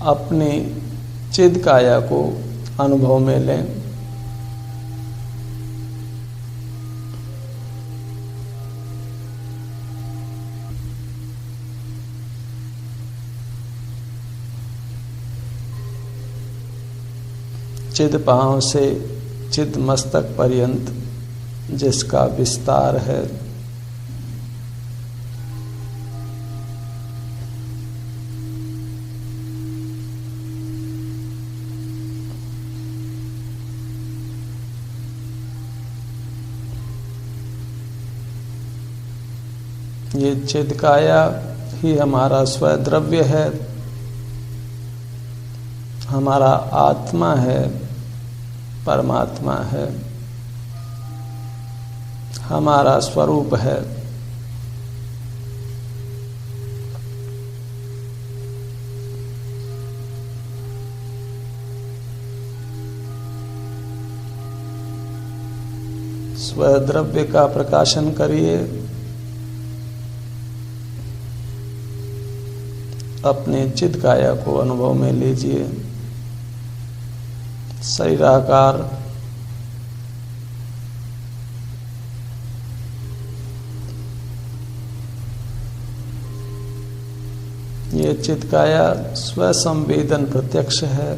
अपनी चिद काया को अनुभव में लें। चिद पांव से चिद मस्तक पर्यंत जिसका विस्तार है, ये चिद काया ही हमारा स्वद्रव्य है, हमारा आत्मा है, परमात्मा है, हमारा स्वरूप है। स्वद्रव्य का प्रकाशन करिए, अपने चिद काया को अनुभव में लीजिए। शरीराकार ये चिद काया स्वसंवेदन प्रत्यक्ष है।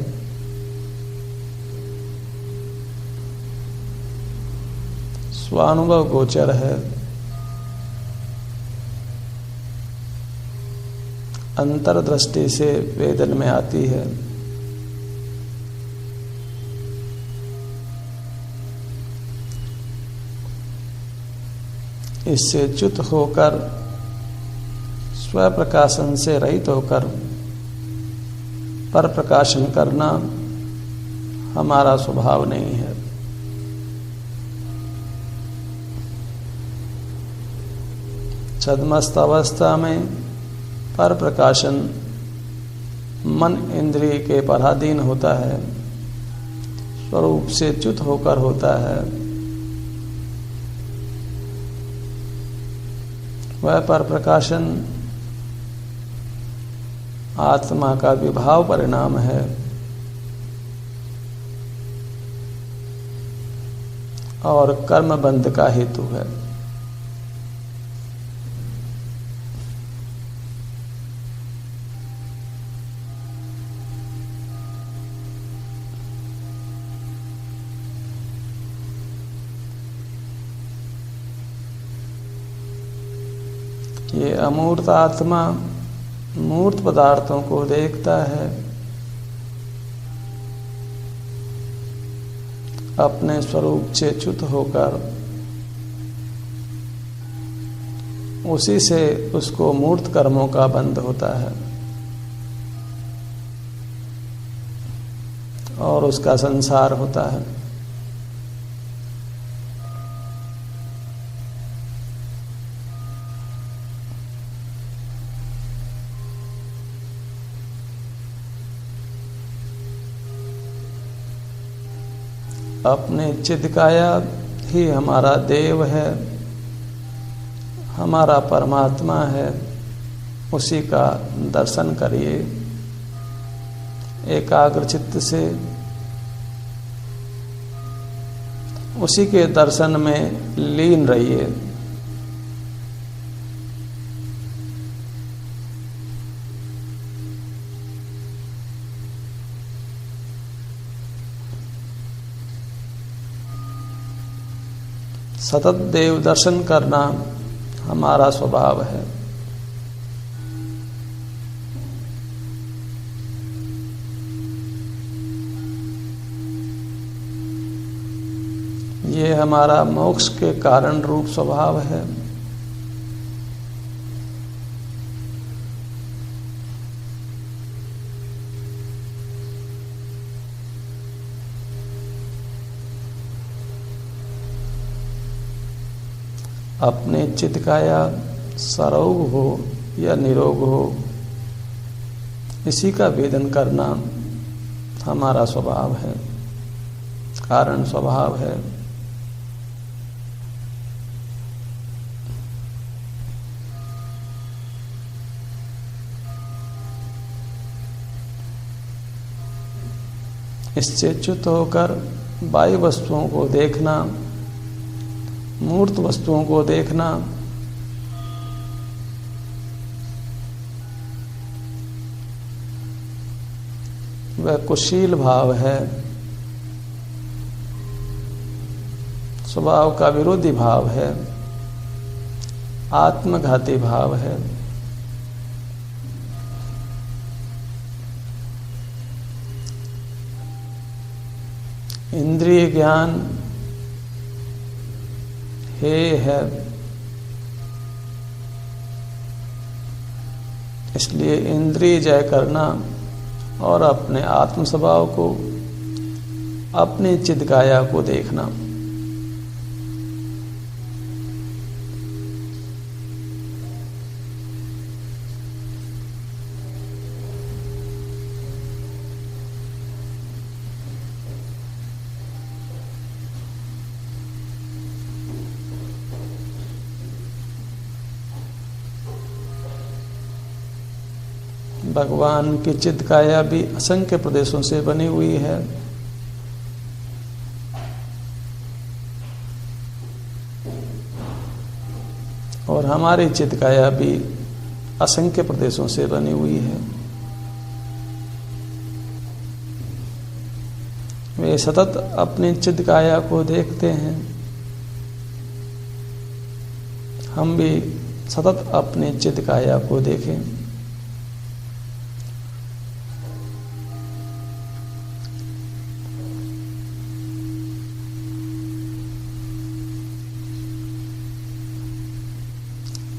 स्वानुभव गोचर है। अंतर्दृष्टि से वेदन में आती है। इससे च्युत होकर, स्व प्रकाशन से रहित होकर पर प्रकाशन करना हमारा स्वभाव नहीं है। छद्मस्त अवस्था में पर प्रकाशन मन इंद्रिय के पराधीन होता है, स्वरूप से च्युत होकर होता है। वह पर प्रकाशन आत्मा का विभाव परिणाम है और कर्म बंध का हेतु है। ये अमूर्त आत्मा मूर्त पदार्थों को देखता है, अपने स्वरूप से च्युत होकर उसी से उसको मूर्त कर्मों का बंध होता है और उसका संसार होता है। अपने चिद काया ही हमारा देव है, हमारा परमात्मा है। उसी का दर्शन करिए एकाग्र चित्त से। उसी के दर्शन में लीन रहिए। सतत देव दर्शन करना हमारा स्वभाव है। ये हमारा मोक्ष के कारण रूप स्वभाव है। अपने चित्त काया सरोग हो या निरोग हो, इसी का वेदन करना हमारा स्वभाव है, कारण स्वभाव है। इससे च्युत होकर बाह्य वस्तुओं को देखना, मूर्त वस्तुओं को देखना, वह कुशील भाव है, स्वभाव का विरोधी भाव है, आत्मघाती भाव है। इंद्रिय ज्ञान हेय है, इसलिए इंद्रिय जय करना और अपने आत्म स्वभाव को, अपनी चिदकाया को देखना। भगवान की चिदकाया भी असंख्य प्रदेशों से बनी हुई है। और हमारी चिदकाया भी असंख्य प्रदेशों से बनी हुई है। वे सतत अपनी चिदकाया को देखते हैं, हम भी सतत अपनी चिदकाया को देखें।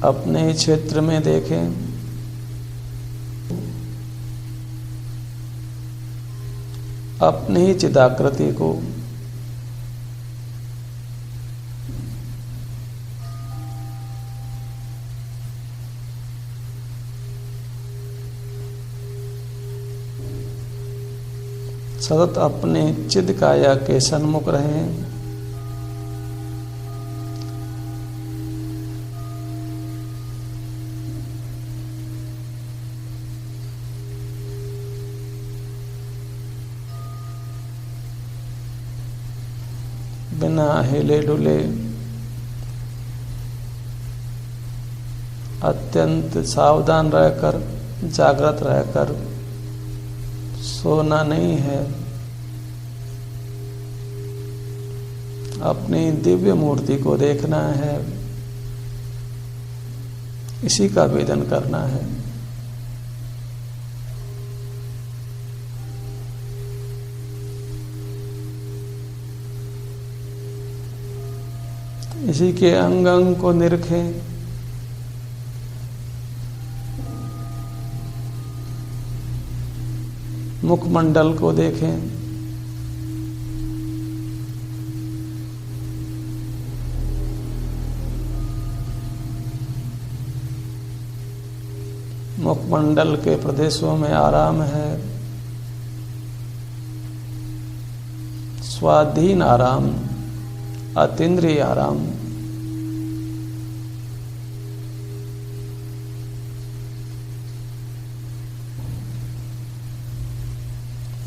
अपने ही क्षेत्र में देखें, अपनी ही चिदाकृति को। सतत अपने चिदकाया के सन्मुख रहें। बिना हिले डुले अत्यंत सावधान रहकर, जागृत रहकर सोना नहीं है। अपनी दिव्य मूर्ति को देखना है, इसी का वेदन करना है। इसी के अंग अंग को निरखें, मुखमंडल को देखें, मुखमंडल के प्रदेशों में आराम है, स्वाधीन आराम, अतीन्द्रिय आराम।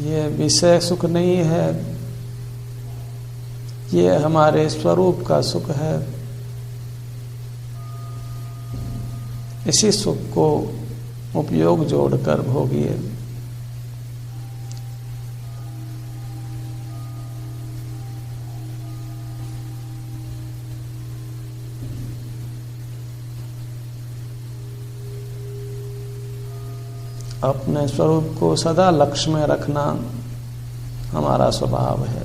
ये विषय सुख नहीं है, ये हमारे स्वरूप का सुख है। इसी सुख को उपयोग जोड़कर भोगिए। अपने स्वरूप को सदा लक्ष्य में रखना हमारा स्वभाव है।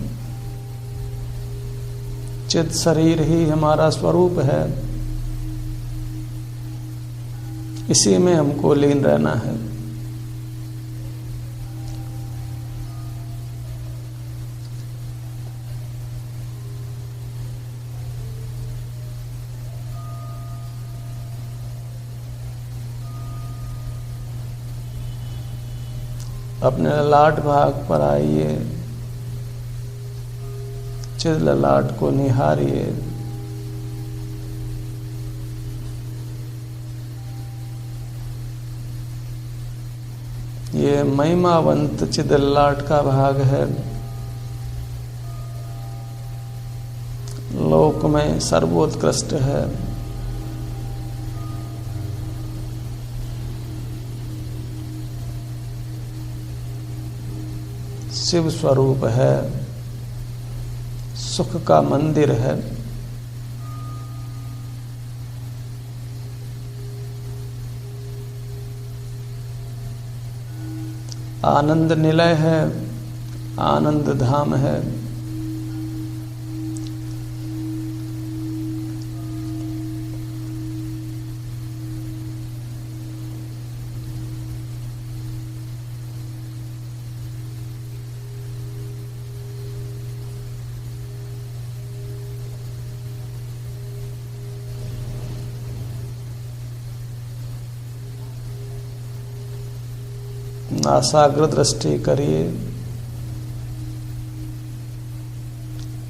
चित शरीर ही हमारा स्वरूप है, इसी में हमको लीन रहना है। अपने ललाट भाग पर आइए, चिद ललाट को निहारिए। ये महिमावंत चिद ललाट का भाग है। लोक में सर्वोत्कृष्ट है। शिव स्वरूप है, सुख का मंदिर है। आनंद निलय है, आनंद धाम है। नासाग्र दृष्टि करिए,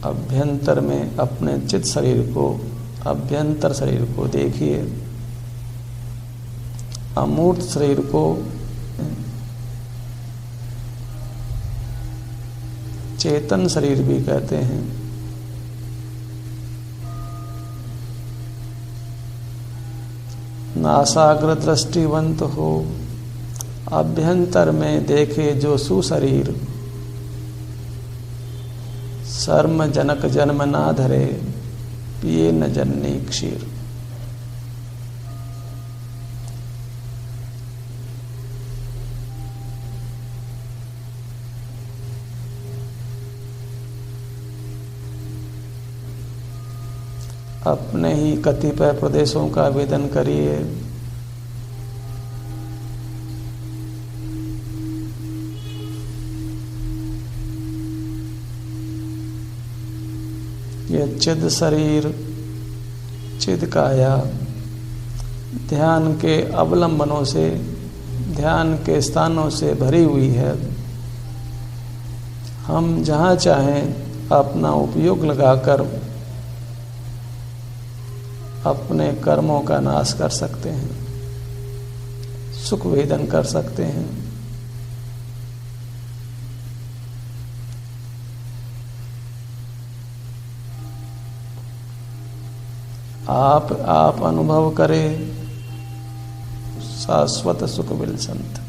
अभ्यंतर में अपने चित्त शरीर को, अभ्यंतर शरीर को देखिए। अमूर्त शरीर को चेतन शरीर भी कहते हैं। नासाग्र दृष्टिवंत हो, अभ्यंतर में देखे जो सुशरीर, शर्म जनक जन्म ना धरे, पिए न जननी क्षीर। अपने ही कतिपय प्रदेशों का वेदन करिए। ये चिद शरीर, चिद काया ध्यान के अवलंबनों से, ध्यान के स्थानों से भरी हुई है। हम जहाँ चाहें अपना उपयोग लगाकर अपने कर्मों का नाश कर सकते हैं, सुख वेदन कर सकते हैं। आप अनुभव करें शाश्वत सुख विलसंत।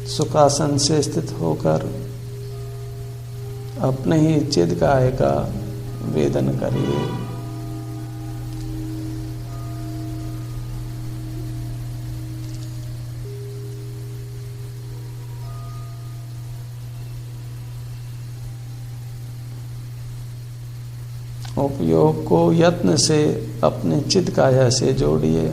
सुखासन से स्थित होकर अपने ही चिद काय का वेदन करिए। उपयोग को यत्न से अपने चित्त काया से जोड़िए।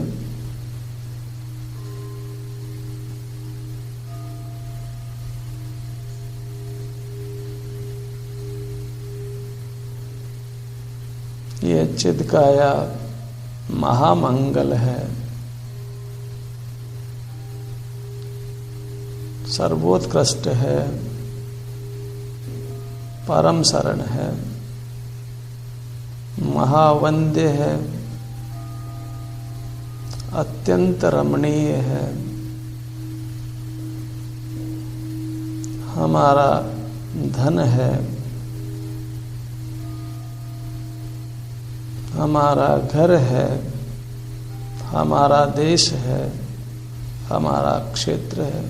ये चित्त काया महामंगल है, सर्वोत्कृष्ट है, परम शरण है, महावंद्य है, अत्यंत रमणीय है। हमारा धन है, हमारा घर है, हमारा देश है, हमारा क्षेत्र है।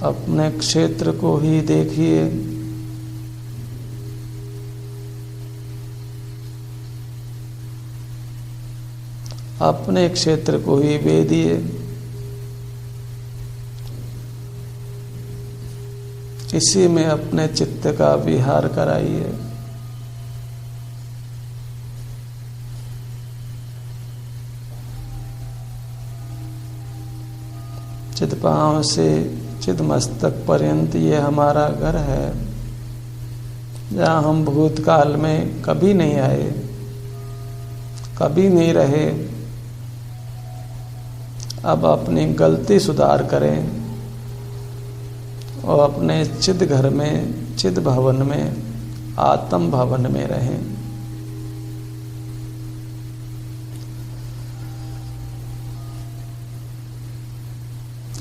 अपने क्षेत्र को ही देखिए। अपने क्षेत्र को ही वेदिए। इसी में अपने चित्त का विहार कराइए। चित पांव से चित मस्तक पर्यंत ये हमारा घर है, जहाँ हम भूतकाल में कभी नहीं आए, कभी नहीं रहे। अब अपनी गलती सुधार करें और अपने चिद घर में, चिद भवन में, आत्म भवन में रहें।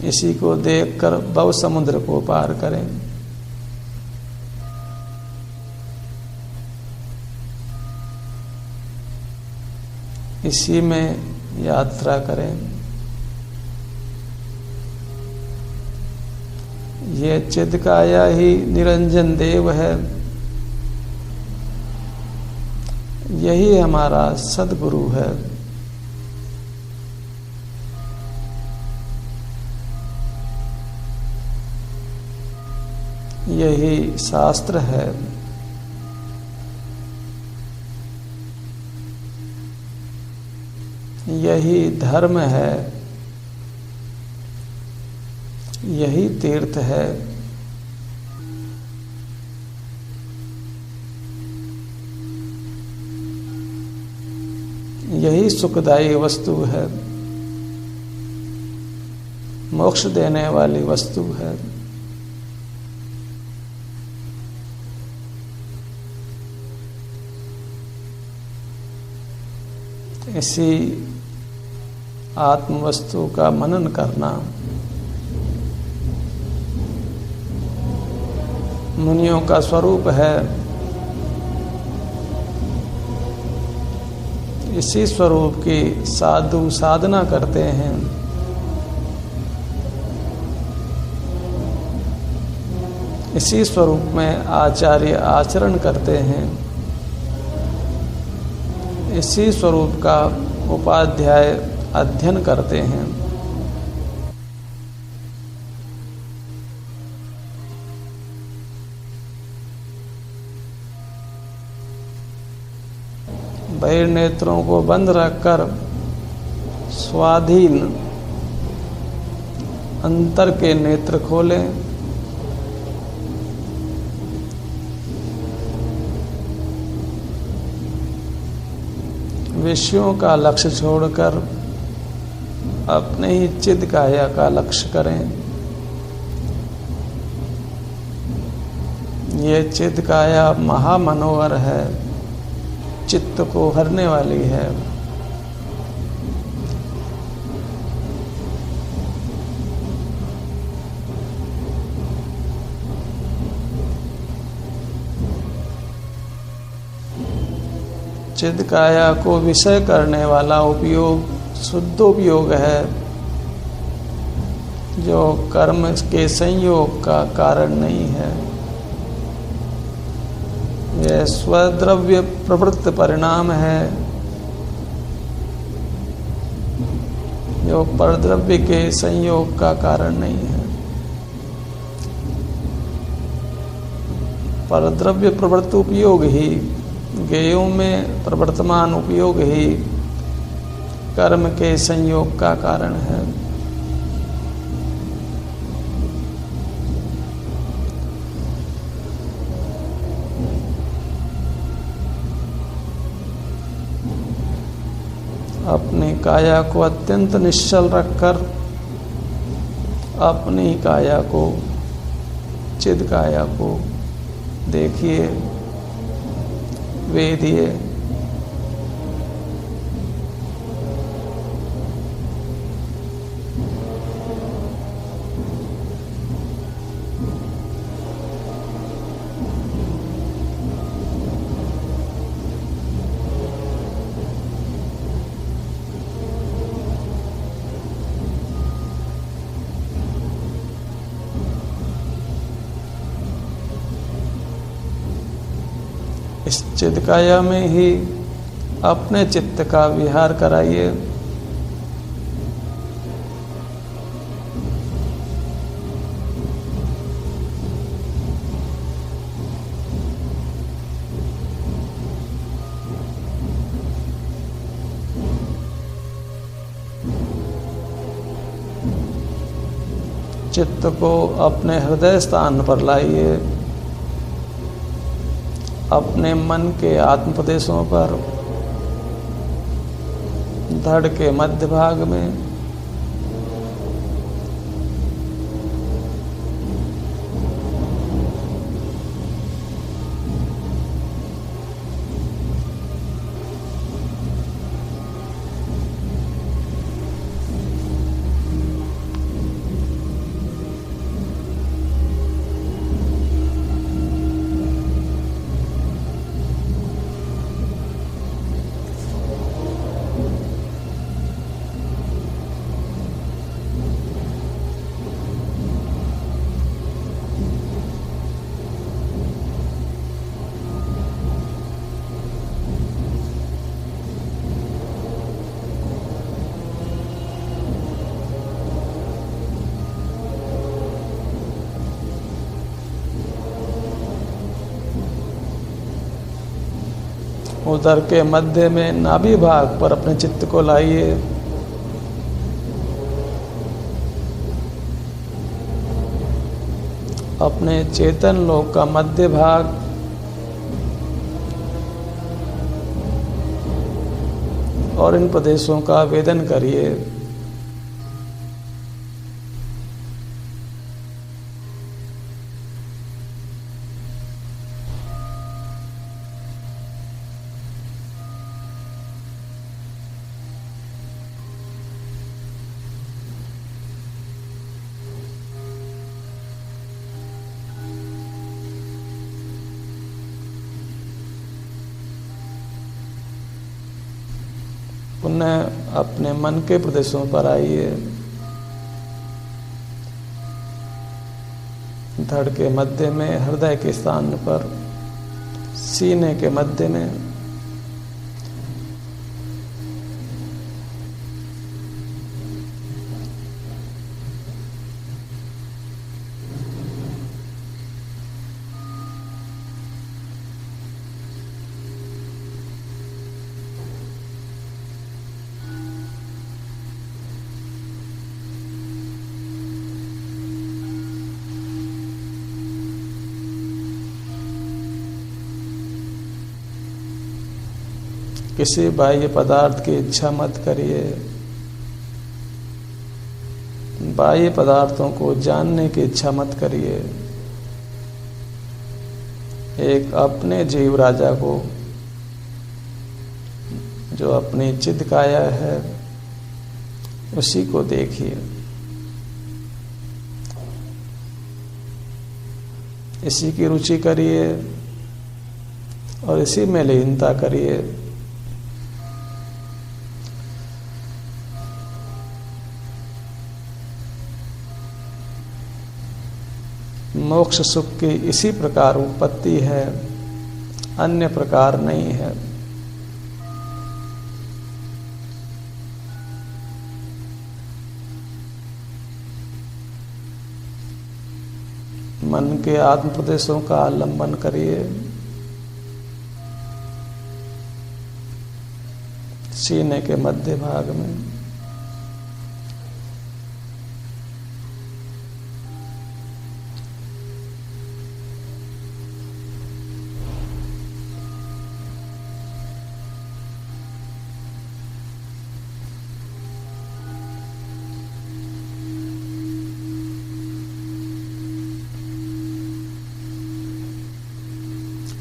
इसी को देखकर भव समुद्र को पार करें। इसी में यात्रा करें। ये चिदकाया ही निरंजन देव है, यही हमारा सद्गुरु है। यही शास्त्र है। यही धर्म है, यही तीर्थ है। यही सुखदायी वस्तु है, मोक्ष देने वाली वस्तु है। इसी आत्म वस्तु का मनन करना मुनियों का स्वरूप है। इसी स्वरूप की साधु साधना करते हैं। इसी स्वरूप में आचार्य आचरण करते हैं। इसी स्वरूप का उपाध्याय अध्ययन करते हैं। बहिर नेत्रों को बंद रखकर स्वाधीन अंतर के नेत्र खोलें। विषयों का लक्ष्य छोड़कर अपने ही चिद काया का लक्ष्य करें। ये चिद काया महामनोहर है, चित्त को हरने वाली है। चिद काया को विषय करने वाला उपयोग शुद्धोपयोग है, जो कर्म के संयोग का कारण नहीं है। यह स्वद्रव्य प्रवृत्त परिणाम है, जो परद्रव्य के संयोग का कारण नहीं है। परद्रव्य प्रवृत्त उपयोग ही, ज्ञेयों में प्रवर्तमान उपयोग ही कर्म के संयोग का कारण है। अपनी काया को अत्यंत निश्चल रखकर अपनी काया को, चिद काया को देखिए, वेदिए। इस चिदकाया में ही अपने चित्त का विहार कराइए। चित्त को अपने हृदय स्थान पर लाइए, अपने मन के आत्म प्रदेशों पर, धड़ के मध्य भाग में। उदर के मध्य में नाभि भाग पर अपने चित्त को लाइए। अपने चेतन लोक का मध्य भाग और इन प्रदेशों का वेदन करिए। पुनः अपने मन के प्रदेशों पर आइए। धड़ के मध्य में, हृदय के स्थान पर, सीने के मध्य में। किसी बाह्य पदार्थ की इच्छा मत करिए। बाह्य पदार्थों को जानने की इच्छा मत करिए। एक अपने जीव राजा को, जो अपनी चिद काया है, उसी को देखिए। इसी की रुचि करिए और इसी में लीनता करिए। मोक्ष सुख की इसी प्रकार उत्पत्ति है, अन्य प्रकार नहीं है। मन के आत्म प्रदेशों का आलंबन करिए। सीने के मध्य भाग में।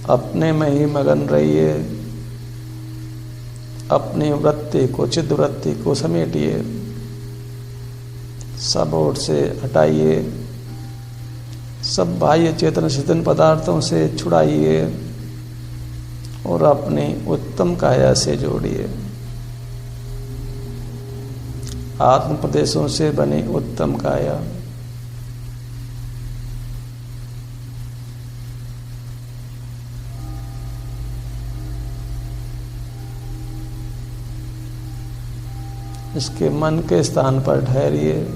अपने में ही मगन रहिए। अपनी वृत्ति को, चित्त वृत्ति को समेटिए। सब ओर से हटाइए। सब बाह्य चेतन चेतन पदार्थों से छुड़ाइए और अपनी उत्तम काया से जोड़िए। आत्म प्रदेशों से बनी उत्तम काया। इसके मन के स्थान पर ठहरिए।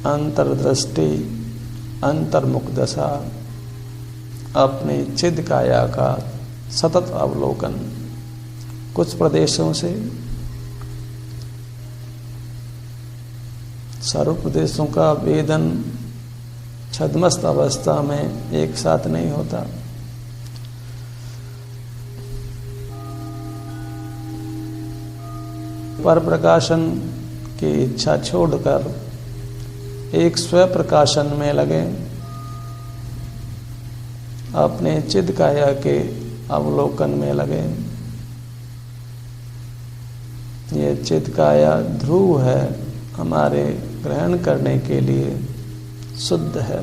अंतर्दृष्टि, अंतर्मुख दशा, अपनी चिद काया का सतत अवलोकन। कुछ प्रदेशों से, सर्व प्रदेशों का वेदन छद्मस्त अवस्था में एक साथ नहीं होता। पर प्रकाशन की इच्छा छोड़कर एक स्व प्रकाशन में लगे। अपने चिद काया के अवलोकन में लगे। ये चिद काया ध्रुव है, हमारे ग्रहण करने के लिए शुद्ध है।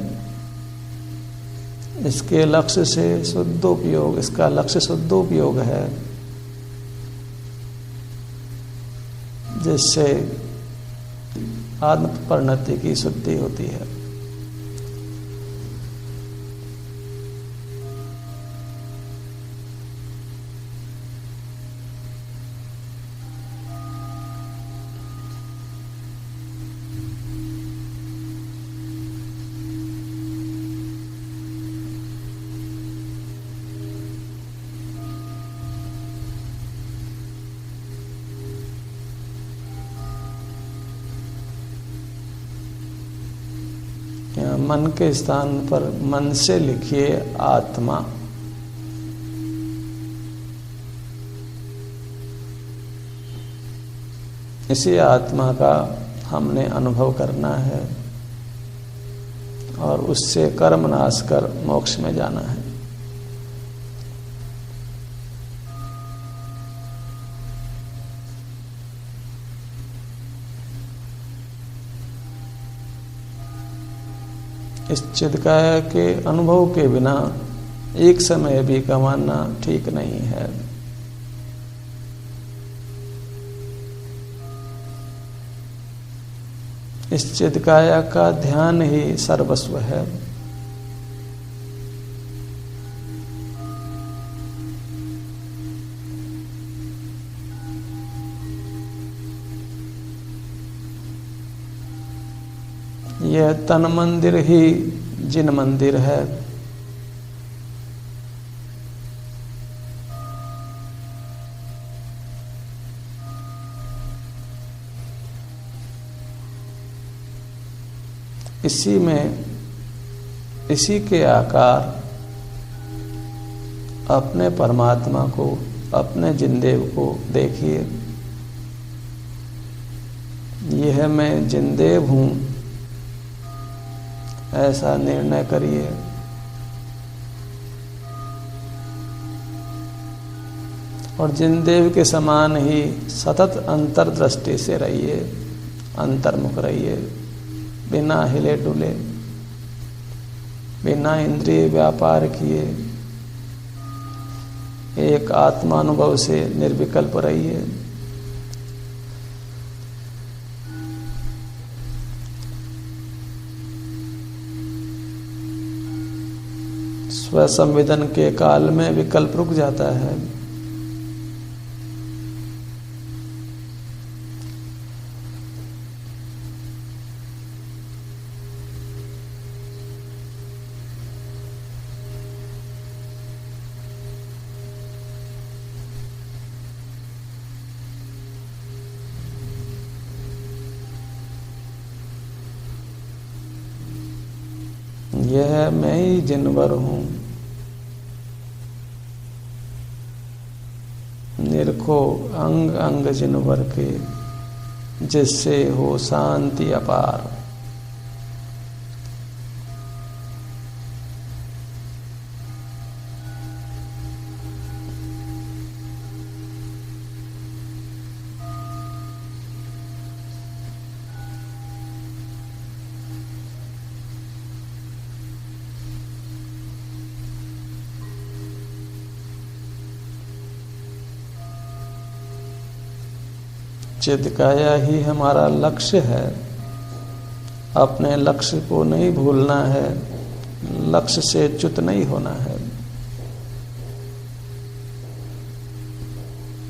इसके लक्ष्य से शुद्धोपयोग, इसका लक्ष्य शुद्धोपयोग है। जिससे आत्म परिणति की शुद्धि होती है। मन के स्थान पर मन से लिखिए आत्मा। इसी आत्मा का हमने अनुभव करना है और उससे कर्म नाश कर मोक्ष में जाना है। इस चिदकाय के अनुभव के बिना एक समय भी गंवाना ठीक नहीं है। इस चिदकाया का ध्यान ही सर्वस्व है। यह तन मंदिर ही जिन मंदिर है। इसी में, इसी के आकार अपने परमात्मा को, अपने जिनदेव को देखिए। यह मैं जिनदेव हूं, ऐसा निर्णय करिए। और जिनदेव के समान ही सतत अंतर्दृष्टि से रहिए, अंतर्मुख रहिए, बिना हिले डुले, बिना इंद्रिय व्यापार किए एक आत्मानुभव से निर्विकल्प रहिए। स्वसंवेदन के काल में विकल्प रुक जाता है। यह मैं ही जिनवर हूं, निरखो अंग अंग जिनवर के, जिससे हो शांति अपार। चिदकाया ही हमारा लक्ष्य है। अपने लक्ष्य को नहीं भूलना है, लक्ष्य से च्युत नहीं होना है।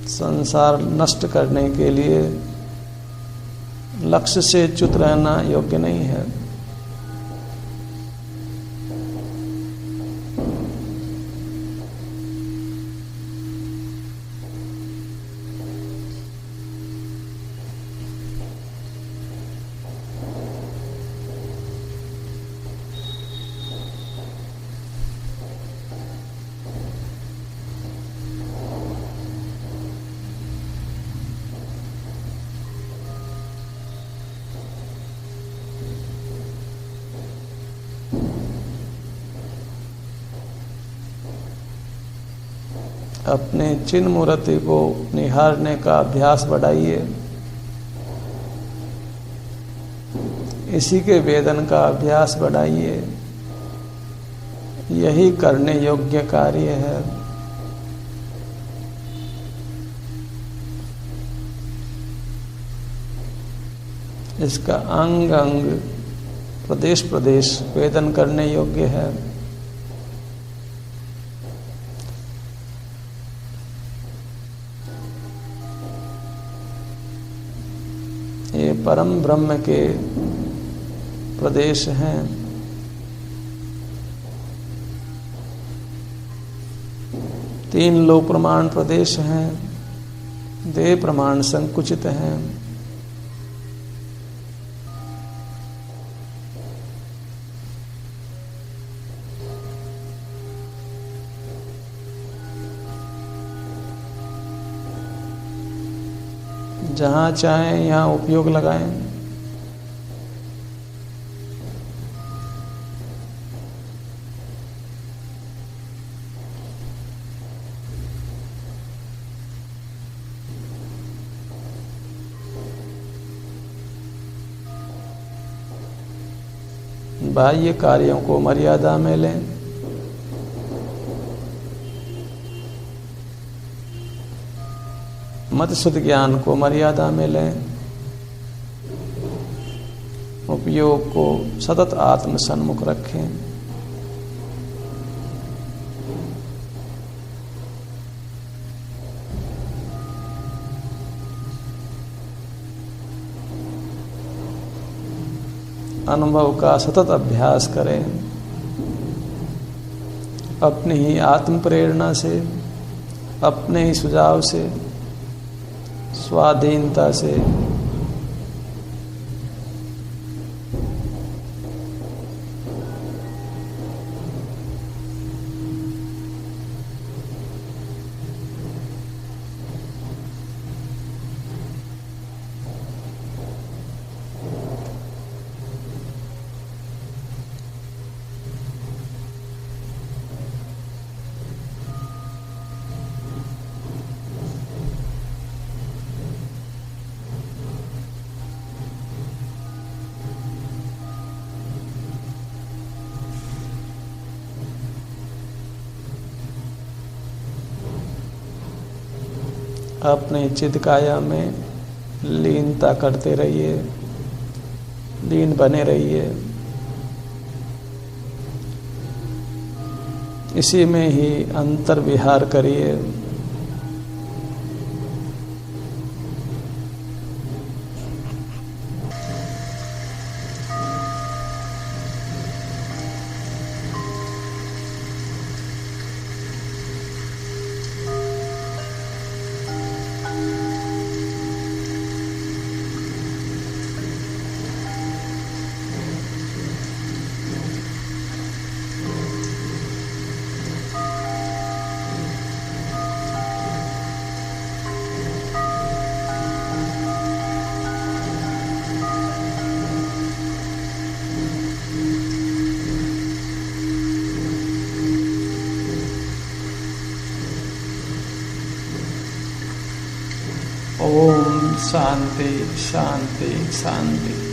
संसार नष्ट करने के लिए लक्ष्य से च्युत रहना योग्य नहीं है। अपने चिन्ह मूर्ति को निहारने का अभ्यास बढ़ाइए। इसी के वेदन का अभ्यास बढ़ाइए। यही करने योग्य कार्य है। इसका अंग अंग प्रदेश प्रदेश वेदन करने योग्य है। ये परम ब्रह्म के प्रदेश हैं। तीन लोक प्रमाण प्रदेश हैं, देह प्रमाण संकुचित हैं। जहाँ चाहें यहाँ उपयोग लगाएं। बाह्य कार्यों को मर्यादा में लें। मत शुद्ध ज्ञान को मर्यादा में लें। उपयोग को सतत आत्म सन्मुख रखें। अनुभव का सतत अभ्यास करें। अपनी ही आत्म प्रेरणा से, अपने ही सुझाव से, स्वाधीनता से। अपने चित्त काया में लीनता करते रहिए, लीन बने रहिए। इसी में ही अंतर विहार करिए। ओम शांति शांति शांति।